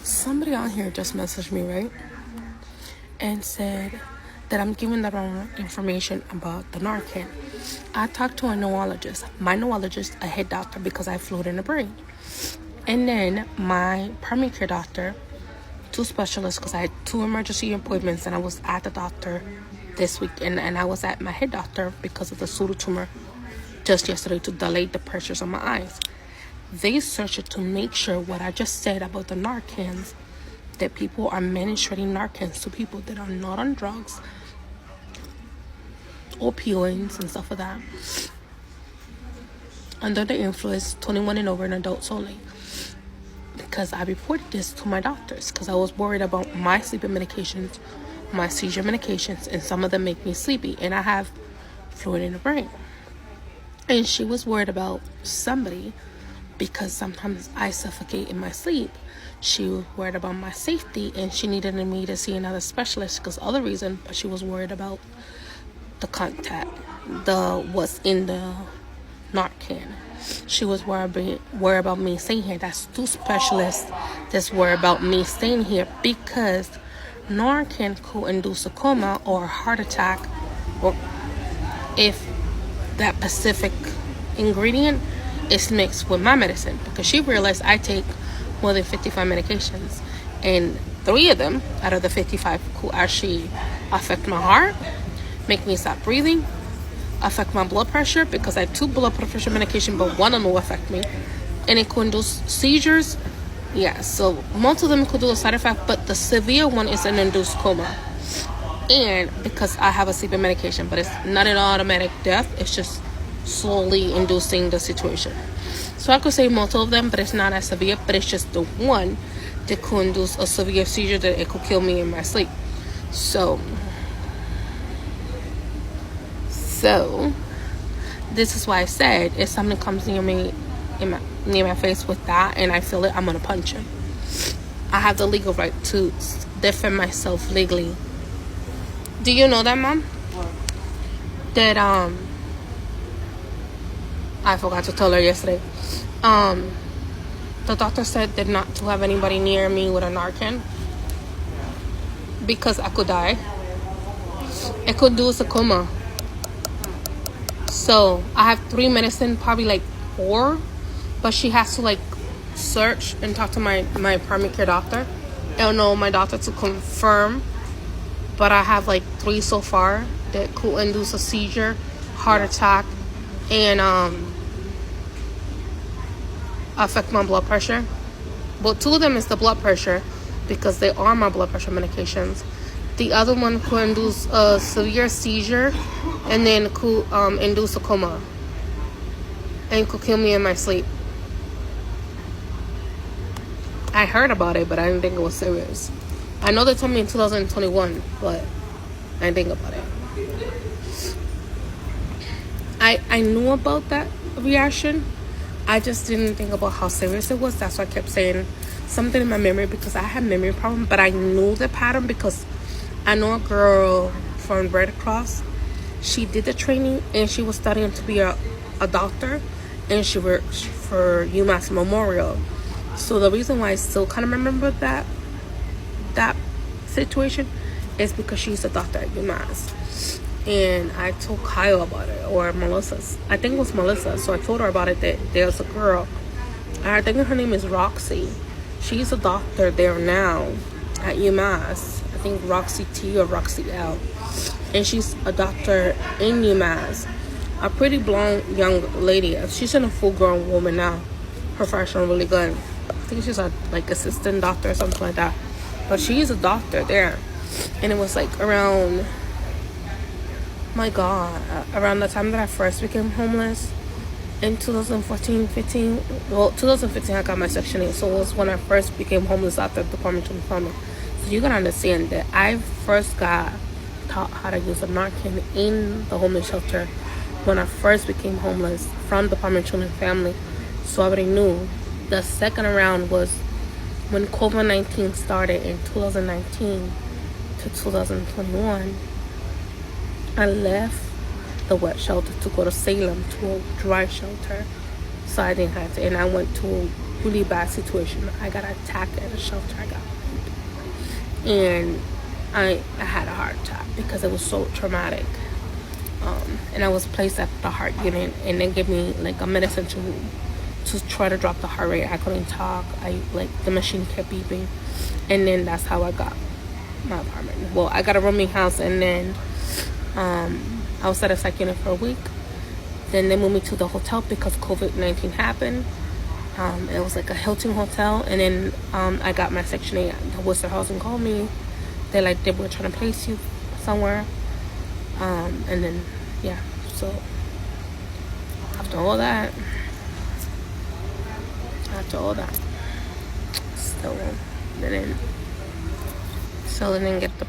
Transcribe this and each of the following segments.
Somebody on here just messaged me, right? And said that I'm giving the wrong information about the Narcan. I talked to a neurologist. My neurologist, a head doctor, because I fluid in the brain. And then my primary care doctor, 2 specialists, because I had 2 emergency appointments, and I was at the doctor this week. And I was at my head doctor because of the pseudotumor just yesterday to delay the pressures on my eyes. They searched it to make sure what I just said about the Narcans, that people are administering Narcans to people that are not on drugs, opioids and stuff like that, under the influence, 21 and over, and adults only. Because I reported this to my doctors because I was worried about my sleeping medications, my seizure medications, and some of them make me sleepy, and I have fluid in the brain. And she was worried about somebody because sometimes I suffocate in my sleep. She was worried about my safety, and she needed me to see another specialist because other reason, but she was worried about the contact, what's in the Narcan. She was worried about me staying here. That's 2 specialists that's worried about me staying here because Narcan could induce a coma or a heart attack, or if that specific ingredient is mixed with my medicine, because she realized I take more than 55 medications, and 3 of them out of the 55 could actually affect my heart, make me stop breathing, affect my blood pressure, because I have 2 blood pressure medication, but one of them will affect me, and it could induce seizures. Yeah, so most of them could do a side effect, but the severe one is an induced coma. And because I have a sleeping medication, but it's not an automatic death, it's just slowly inducing the situation. So I could say most of them, but it's not as severe, but it's just the one that could induce a severe seizure that it could kill me in my sleep. So this is why I said if something comes near me, near my face with that, and I feel it, I'm gonna punch him. I have the legal right to defend myself legally. Do you know that, Mom? What? That I forgot to tell her yesterday. The doctor said that not to have anybody near me with a Narcan because I could die. It could do a coma. So I have 3 medicine, probably like 4, but she has to like search and talk to my primary care doctor. I don't know my doctor to confirm, but I have like 3 so far that could induce a seizure, heart attack, and affect my blood pressure. But 2 of them is the blood pressure because they are my blood pressure medications. The other one could induce a severe seizure, and then could induce a coma, and could kill me in my sleep. I heard about it, but I didn't think it was serious. I know they told me in 2021, but I didn't think about it. I knew about that reaction. I just didn't think about how serious it was. That's why I kept saying something in my memory, because I had memory problem, but I knew the pattern because I know a girl from Red Cross. She did the training and she was studying to be a doctor, and she works for UMass Memorial. So the reason why I still kind of remember that situation is because she's a doctor at UMass. And I told Kyle about it, or Melissa. I think it was Melissa. So I told her about it, that there's a girl. I think her name is Roxy. She's a doctor there now at UMass. I think Roxy T or Roxy L. And she's a doctor in UMass. A pretty blonde young lady. She's a full-grown woman now. Professional, really good. I think she's a like assistant doctor or something like that. But she's a doctor there. And it was like around, my God, around the time that I first became homeless in 2014-15. Well, 2015 I got my Section 8, so it was when I first became homeless after the Department of Employment. So you gotta understand that I first got taught how to use a Narcan in the homeless shelter when I first became homeless from the Department of Children and Family. So I already knew. The second round was when COVID-19 started in 2019 to 2021. I left the wet shelter to go to Salem to a dry shelter, so I didn't have to. And I went to really bad situation. I got attacked at a shelter. And I had a heart attack because it was so traumatic. And I was placed at the heart unit, and they gave me like a medicine to try to drop the heart rate. I couldn't talk. The machine kept beeping, and then that's how I got my apartment. Well, I got a rooming house, and then I was at a psych unit for a week. Then they moved me to the hotel because COVID-19 happened. It was like a Hilton hotel, and then I got my Section 8. The Worcester Housing called me. They were trying to place you somewhere. And then, yeah, so after all that, still didn't get to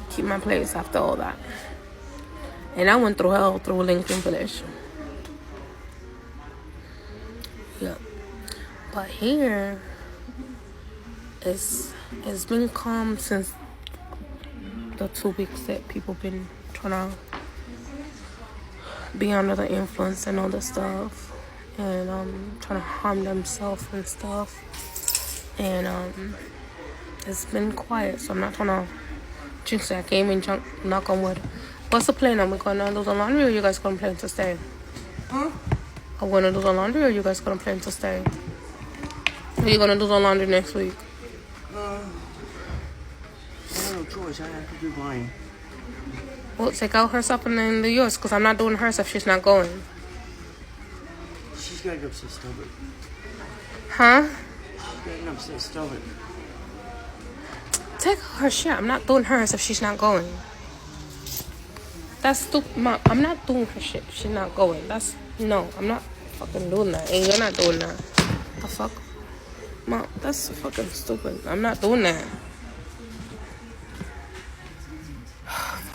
keep my place after all that. And I went through hell through Lincoln Village. Yeah. But here, it's been calm since the 2 weeks that people been trying to be under the influence and all this stuff, and trying to harm themselves and stuff. And it's been quiet, so I'm not trying to jinx it. I can't even knock on wood. What's the plan? Are we going to do the laundry, or you guys going to plan to stay? Huh? Are we going to do the laundry, or you guys going to plan to stay? Are you going to do the laundry next week? Well, take out her stuff and then do yours, because I'm not doing her stuff. She's not going. She's got to go upstairs stubborn. Huh? She's got to go upstairs stubborn. Take out her shit. I'm not doing hers if she's not going. That's stupid, Mom. I'm not doing her shit if she's not going. No, I'm not fucking doing that. And you're not doing that. The fuck? Mom, that's fucking stupid. I'm not doing that.